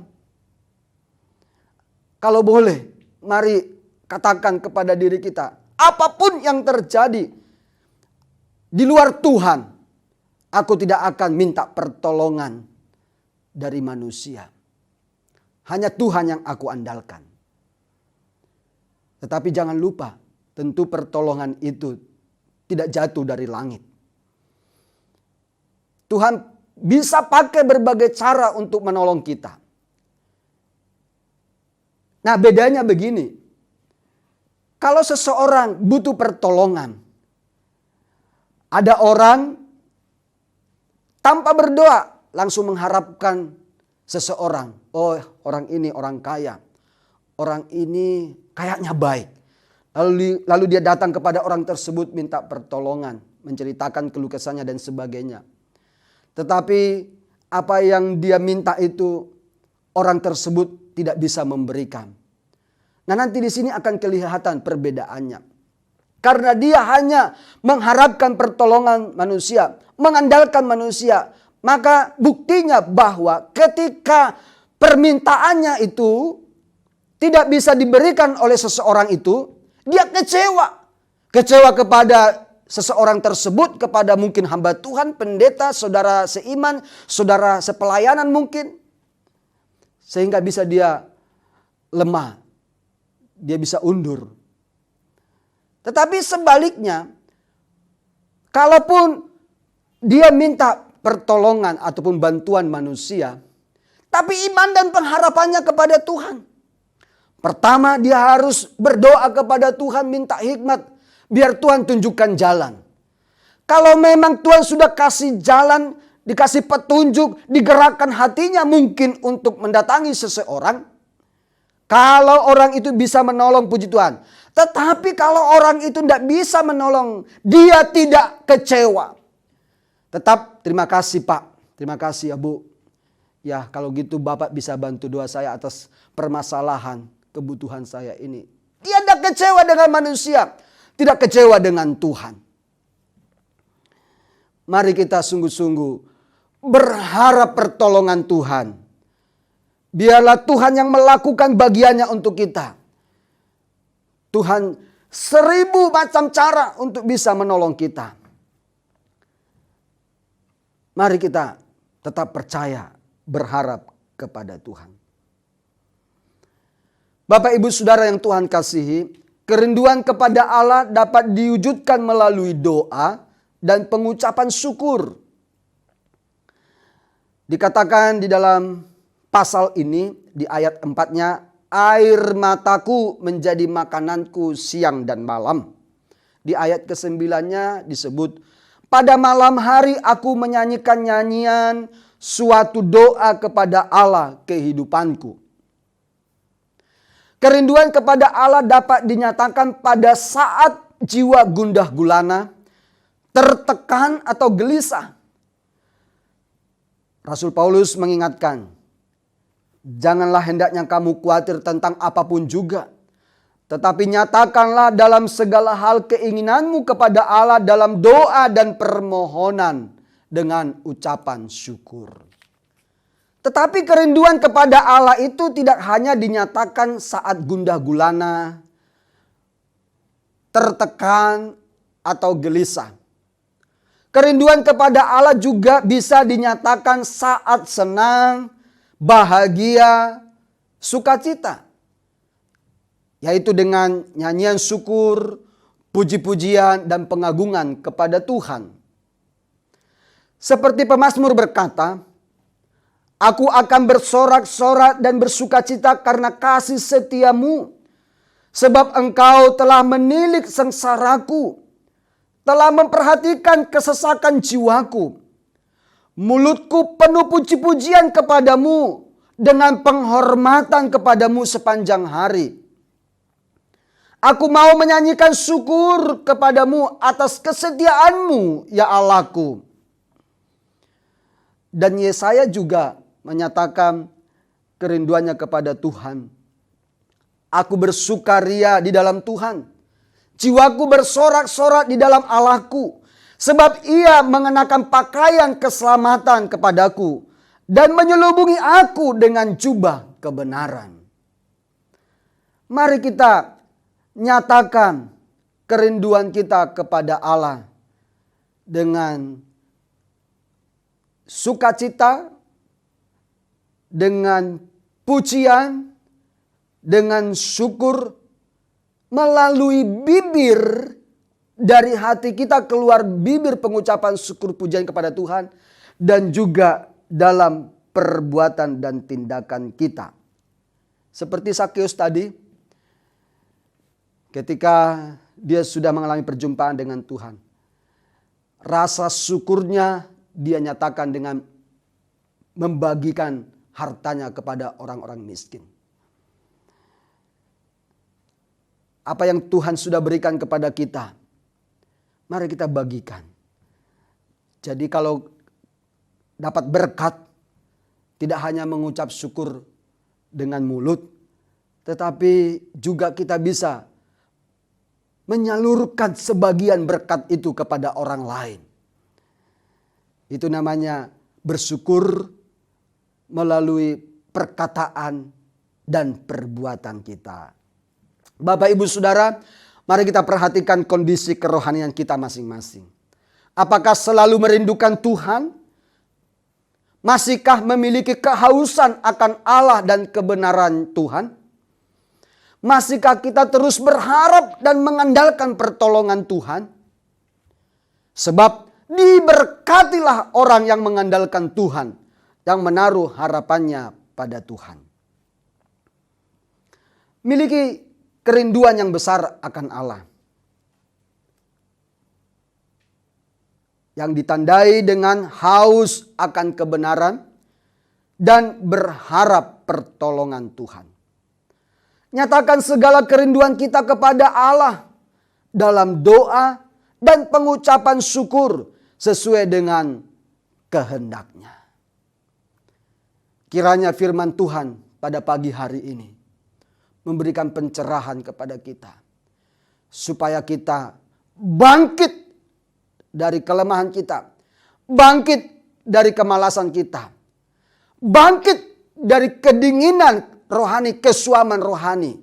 Kalau boleh, mari katakan kepada diri kita, apapun yang terjadi di luar Tuhan, aku tidak akan minta pertolongan dari manusia. Hanya Tuhan yang aku andalkan. Tetapi jangan lupa, tentu pertolongan itu tidak jatuh dari langit. Tuhan bisa pakai berbagai cara untuk menolong kita. Nah, bedanya begini. Kalau seseorang butuh pertolongan, ada orang tanpa berdoa langsung mengharapkan seseorang. Oh, orang ini orang kaya. Orang ini kayaknya baik. Lalu dia datang kepada orang tersebut minta pertolongan, menceritakan keluh kesahnya dan sebagainya. Tetapi apa yang dia minta itu orang tersebut tidak bisa memberikan. Nah, nanti di sini akan kelihatan perbedaannya. Karena dia hanya mengharapkan pertolongan manusia, mengandalkan manusia. Maka buktinya bahwa ketika permintaannya itu tidak bisa diberikan oleh seseorang itu, dia kecewa. Kecewa kepada seseorang tersebut, kepada mungkin hamba Tuhan, pendeta, saudara seiman, saudara sepelayanan mungkin. Sehingga bisa dia lemah. Dia bisa undur. Tetapi sebaliknya, kalaupun dia minta pertolongan ataupun bantuan manusia, tapi iman dan pengharapannya kepada Tuhan. Pertama, dia harus berdoa kepada Tuhan, minta hikmat, biar Tuhan tunjukkan jalan. Kalau memang Tuhan sudah kasih jalan, dikasih petunjuk, digerakkan hatinya mungkin untuk mendatangi seseorang. Kalau orang itu bisa menolong, puji Tuhan. Tetapi kalau orang itu tidak bisa menolong, dia tidak kecewa. Tetap terima kasih Pak, terima kasih ya Bu. Ya kalau gitu Bapak bisa bantu doa saya atas permasalahan kebutuhan saya ini. Dia tidak kecewa dengan manusia, tidak kecewa dengan Tuhan. Mari kita sungguh-sungguh berharap pertolongan Tuhan. Biarlah Tuhan yang melakukan bagiannya untuk kita. Tuhan 1000 macam cara untuk bisa menolong kita. Mari kita tetap percaya, berharap kepada Tuhan. Bapak Ibu Saudara yang Tuhan kasihi, kerinduan kepada Allah dapat diwujudkan melalui doa dan pengucapan syukur. Dikatakan di dalam pasal ini, di ayat 4-nya, air mataku menjadi makananku siang dan malam. Di ayat ke-9-nya disebut, pada malam hari aku menyanyikan nyanyian suatu doa kepada Allah kehidupanku. Kerinduan kepada Allah dapat dinyatakan pada saat jiwa gundah gulana, tertekan atau gelisah. Rasul Paulus mengingatkan, janganlah hendaknya kamu khawatir tentang apapun juga. Tetapi nyatakanlah dalam segala hal keinginanmu kepada Allah dalam doa dan permohonan dengan ucapan syukur. Tetapi kerinduan kepada Allah itu tidak hanya dinyatakan saat gundah gulana, tertekan, atau gelisah. Kerinduan kepada Allah juga bisa dinyatakan saat senang, bahagia, sukacita. Yaitu dengan nyanyian syukur, puji-pujian, dan pengagungan kepada Tuhan. Seperti pemazmur berkata, aku akan bersorak-sorak dan bersukacita karena kasih setiamu. Sebab engkau telah menilik sengsaraku, telah memperhatikan kesesakan jiwaku. Mulutku penuh puji-pujian kepadamu, dengan penghormatan kepadamu sepanjang hari. Aku mau menyanyikan syukur kepadamu atas kesetiaanmu, ya Allahku. Dan Yesaya juga menyatakan kerinduannya kepada Tuhan. Aku bersukaria di dalam Tuhan. Jiwaku bersorak-sorak di dalam Allahku. Sebab ia mengenakan pakaian keselamatan kepadaku. Dan menyelubungi aku dengan jubah kebenaran. Mari kita nyatakan kerinduan kita kepada Allah dengan sukacita, dengan pujian, dengan syukur, melalui bibir dari hati kita keluar bibir pengucapan syukur pujian kepada Tuhan, dan juga dalam perbuatan dan tindakan kita. Seperti Sakeus tadi, ketika dia sudah mengalami perjumpaan dengan Tuhan, rasa syukurnya dia nyatakan dengan membagikan hartanya kepada orang-orang miskin. Apa yang Tuhan sudah berikan kepada kita, mari kita bagikan. Jadi kalau dapat berkat, tidak hanya mengucap syukur dengan mulut, tetapi juga kita bisa menyalurkan sebagian berkat itu kepada orang lain. Itu namanya bersyukur melalui perkataan dan perbuatan kita. Bapak, Ibu, Saudara, mari kita perhatikan kondisi kerohanian kita masing-masing. Apakah selalu merindukan Tuhan? Masihkah memiliki kehausan akan Allah dan kebenaran Tuhan? Masihkah kita terus berharap dan mengandalkan pertolongan Tuhan? Sebab diberkatilah orang yang mengandalkan Tuhan, yang menaruh harapannya pada Tuhan. Miliki kerinduan yang besar akan Allah, yang ditandai dengan haus akan kebenaran dan berharap pertolongan Tuhan. Nyatakan segala kerinduan kita kepada Allah dalam doa dan pengucapan syukur sesuai dengan kehendak-Nya. Kiranya firman Tuhan pada pagi hari ini memberikan pencerahan kepada kita, supaya kita bangkit dari kelemahan kita, bangkit dari kemalasan kita, bangkit dari kedinginan rohani, kesuaman rohani.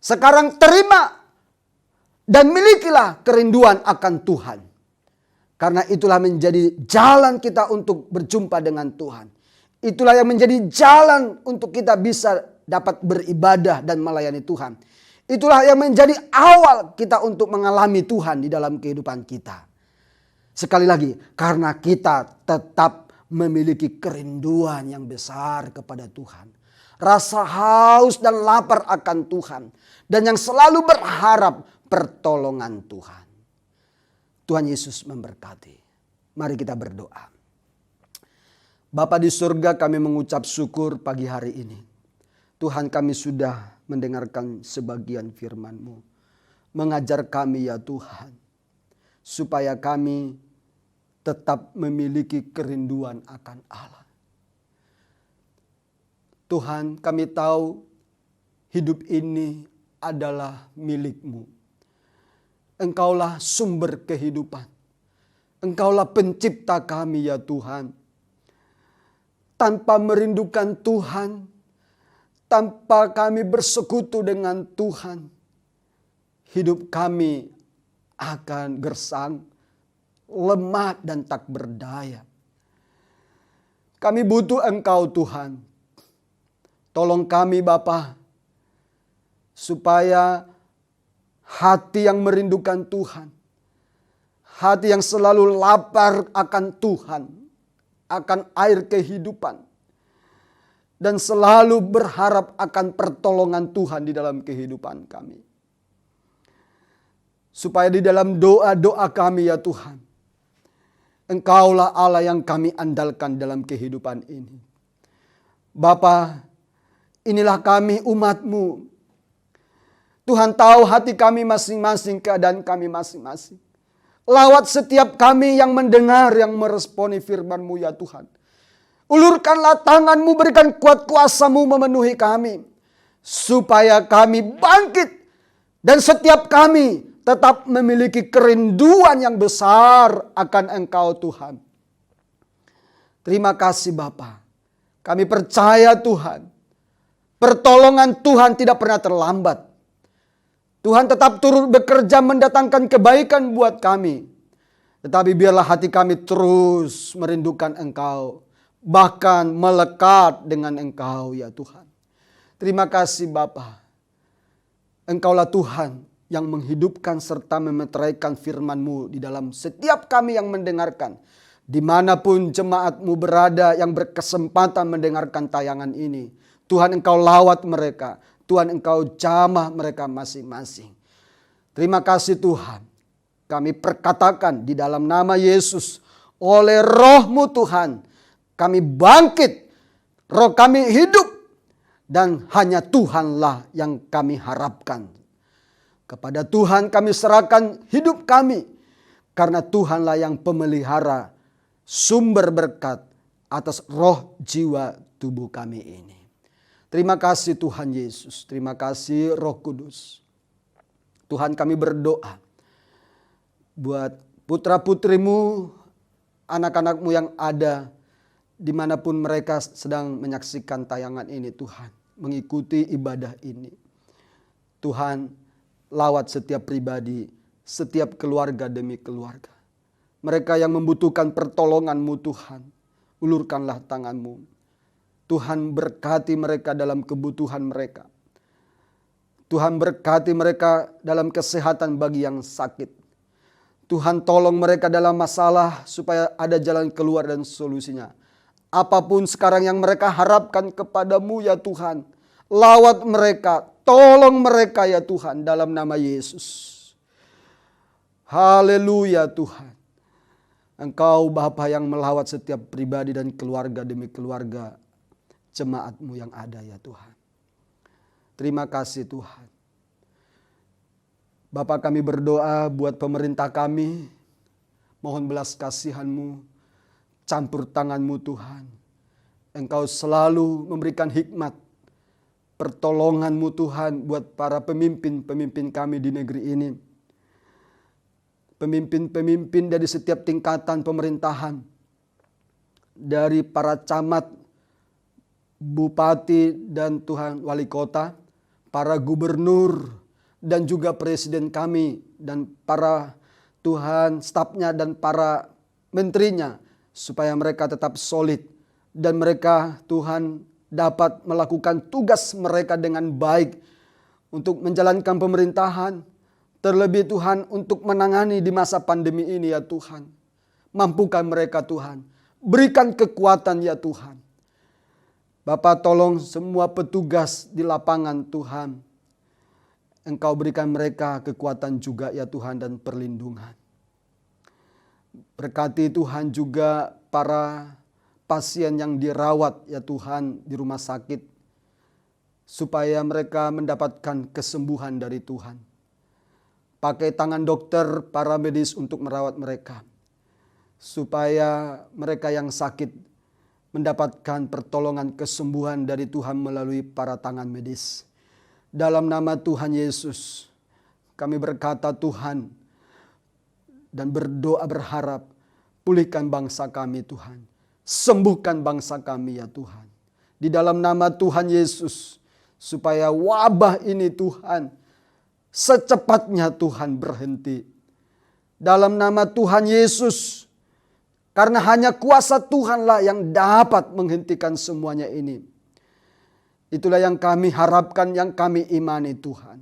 Sekarang terima dan milikilah kerinduan akan Tuhan. Karena itulah menjadi jalan kita untuk berjumpa dengan Tuhan. Itulah yang menjadi jalan untuk kita bisa dapat beribadah dan melayani Tuhan. Itulah yang menjadi awal kita untuk mengalami Tuhan di dalam kehidupan kita. Sekali lagi, karena kita tetap memiliki kerinduan yang besar kepada Tuhan. Rasa haus dan lapar akan Tuhan. Dan yang selalu berharap pertolongan Tuhan. Tuhan Yesus memberkati. Mari kita berdoa. Bapa di surga, kami mengucap syukur pagi hari ini. Tuhan, kami sudah mendengarkan sebagian firman-Mu. Mengajar kami ya Tuhan, supaya kami tetap memiliki kerinduan akan Allah. Tuhan, kami tahu hidup ini adalah milik-Mu. Engkaulah sumber kehidupan. Engkaulah pencipta kami ya Tuhan. Tanpa merindukan Tuhan, tanpa kami bersekutu dengan Tuhan, hidup kami akan gersang, lemah dan tak berdaya. Kami butuh Engkau Tuhan. Tolong kami Bapa, supaya hati yang merindukan Tuhan, hati yang selalu lapar akan Tuhan, akan air kehidupan, dan selalu berharap akan pertolongan Tuhan di dalam kehidupan kami. Supaya di dalam doa-doa kami ya Tuhan, Engkaulah Allah yang kami andalkan dalam kehidupan ini. Bapa, inilah kami umat-Mu. Tuhan tahu hati kami masing-masing, keadaan kami masing-masing. Lawat setiap kami yang mendengar, yang meresponi firman-Mu ya Tuhan. Ulurkanlah tangan-Mu, berikan kuat kuasa-Mu memenuhi kami. Supaya kami bangkit. Dan setiap kami tetap memiliki kerinduan yang besar akan Engkau Tuhan. Terima kasih Bapa. Kami percaya Tuhan, pertolongan Tuhan tidak pernah terlambat. Tuhan tetap turut bekerja mendatangkan kebaikan buat kami. Tetapi biarlah hati kami terus merindukan Engkau. Bahkan melekat dengan Engkau ya Tuhan. Terima kasih Bapa. Engkaulah Tuhan yang menghidupkan serta memeteraikan firman-Mu di dalam setiap kami yang mendengarkan. Dimanapun jemaat-Mu berada yang berkesempatan mendengarkan tayangan ini, Tuhan Engkau lawat mereka, Tuhan Engkau jamah mereka masing-masing. Terima kasih Tuhan, kami perkatakan di dalam nama Yesus, oleh Roh-Mu Tuhan, kami bangkit, roh kami hidup, dan hanya Tuhanlah yang kami harapkan. Kepada Tuhan kami serahkan hidup kami, karena Tuhanlah yang pemelihara sumber berkat atas roh, jiwa, tubuh kami ini. Terima kasih Tuhan Yesus, terima kasih Roh Kudus. Tuhan, kami berdoa buat putra-putrimu, anak-anakmu yang ada dimanapun mereka sedang menyaksikan tayangan ini Tuhan, mengikuti ibadah ini. Tuhan, lawat setiap pribadi, setiap keluarga demi keluarga. Mereka yang membutuhkan pertolongan-Mu Tuhan, ulurkanlah tangan-Mu. Tuhan, berkati mereka dalam kebutuhan mereka. Tuhan, berkati mereka dalam kesehatan bagi yang sakit. Tuhan, tolong mereka dalam masalah supaya ada jalan keluar dan solusinya. Apapun sekarang yang mereka harapkan kepada-Mu ya Tuhan, lawat mereka, tolong mereka ya Tuhan dalam nama Yesus. Haleluya Tuhan. Engkau Bapa yang melawat setiap pribadi dan keluarga demi keluarga jemaat-Mu yang ada ya Tuhan. Terima kasih Tuhan. Bapa, kami berdoa buat pemerintah kami. Mohon belas kasihan-Mu, campur tangan-Mu Tuhan. Engkau selalu memberikan hikmat, pertolongan-Mu Tuhan buat para pemimpin-pemimpin kami di negeri ini. Pemimpin-pemimpin dari setiap tingkatan pemerintahan. Dari para camat, bupati dan Tuhan wali kota, para gubernur dan juga presiden kami dan para Tuhan stafnya dan para menterinya, supaya mereka tetap solid dan mereka Tuhan dapat melakukan tugas mereka dengan baik untuk menjalankan pemerintahan. Terlebih Tuhan untuk menangani di masa pandemi ini ya Tuhan. Mampukan mereka Tuhan. Berikan kekuatan ya Tuhan. Bapa, tolong semua petugas di lapangan Tuhan. Engkau berikan mereka kekuatan juga ya Tuhan dan perlindungan. Berkati Tuhan juga para pasien yang dirawat ya Tuhan di rumah sakit. Supaya mereka mendapatkan kesembuhan dari Tuhan. Pakai tangan dokter, para medis untuk merawat mereka. Supaya mereka yang sakit mendapatkan pertolongan kesembuhan dari Tuhan melalui para tangan medis. Dalam nama Tuhan Yesus, kami berkata Tuhan dan berdoa berharap, pulihkan bangsa kami Tuhan. Sembuhkan bangsa kami ya Tuhan. Di dalam nama Tuhan Yesus, supaya wabah ini Tuhan secepatnya Tuhan berhenti. Dalam nama Tuhan Yesus. Karena hanya kuasa Tuhanlah yang dapat menghentikan semuanya ini. Itulah yang kami harapkan, yang kami imani Tuhan.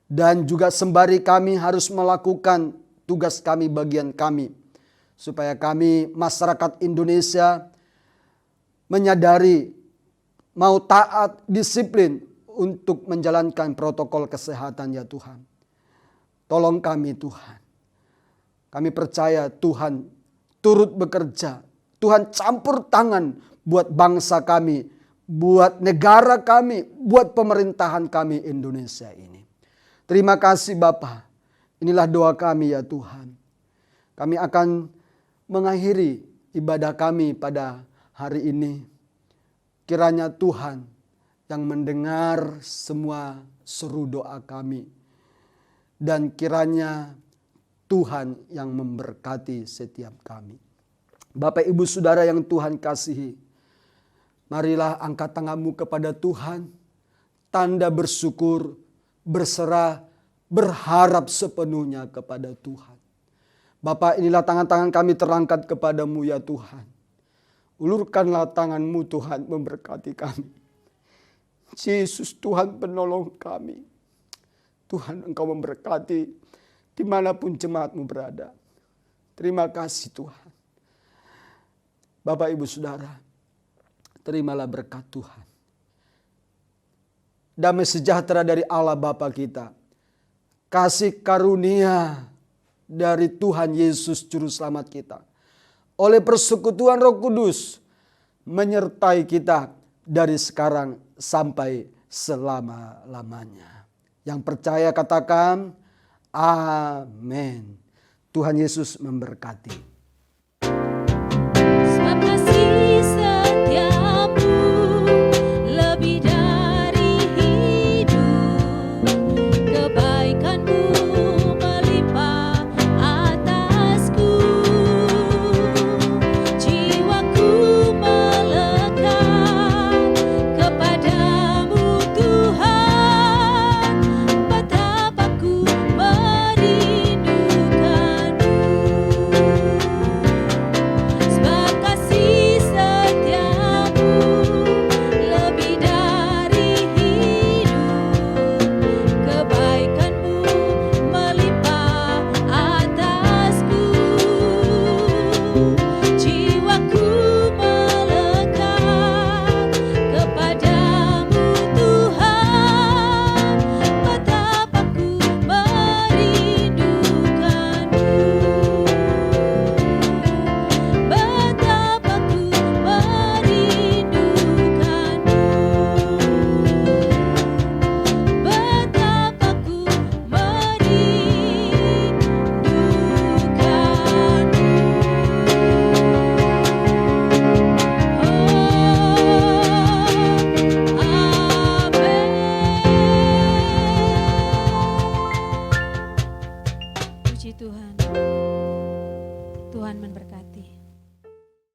Dan juga sembari kami harus melakukan tugas kami, bagian kami. Supaya kami masyarakat Indonesia menyadari, mau taat, disiplin untuk menjalankan protokol kesehatan ya Tuhan. Tolong kami Tuhan. Kami percaya Tuhan turut bekerja. Tuhan campur tangan buat bangsa kami, buat negara kami, buat pemerintahan kami Indonesia ini. Terima kasih Bapa. Inilah doa kami ya Tuhan. Kami akan mengakhiri ibadah kami pada hari ini. Kiranya Tuhan yang mendengar semua seru doa kami. Dan kiranya Tuhan yang memberkati setiap kami. Bapak Ibu Saudara yang Tuhan kasihi, marilah angkat tanganmu kepada Tuhan. Tanda bersyukur, berserah, berharap sepenuhnya kepada Tuhan. Bapak, inilah tangan-tangan kami terangkat kepadamu ya Tuhan. Ulurkanlah tanganmu Tuhan, memberkati kami. Yesus Tuhan penolong kami. Tuhan, Engkau memberkati dimanapun jemaat-Mu berada. Terima kasih Tuhan. Bapak Ibu Saudara, terimalah berkat Tuhan. Damai sejahtera dari Allah Bapa kita, kasih karunia dari Tuhan Yesus Juru Selamat kita, oleh persekutuan Roh Kudus, menyertai kita dari sekarang sampai selama-lamanya. Yang percaya katakan, amin. Tuhan Yesus memberkati. Sebab kasih setiamu lebih dari hidup, kebaikanmu melimpah atasku, jiwaku melekat kepadamu Tuhan, betapa ku merindukanmu. Sebab kasih setiamu lebih dari hidup, kebaikanmu melimpah atasku, jiwaku melekat kepadamu Tuhan, betapa ku merindukanmu, betapa ku merindukanmu, betapa ku merindukanmu. Puji Tuhan. Tuhan memberkati.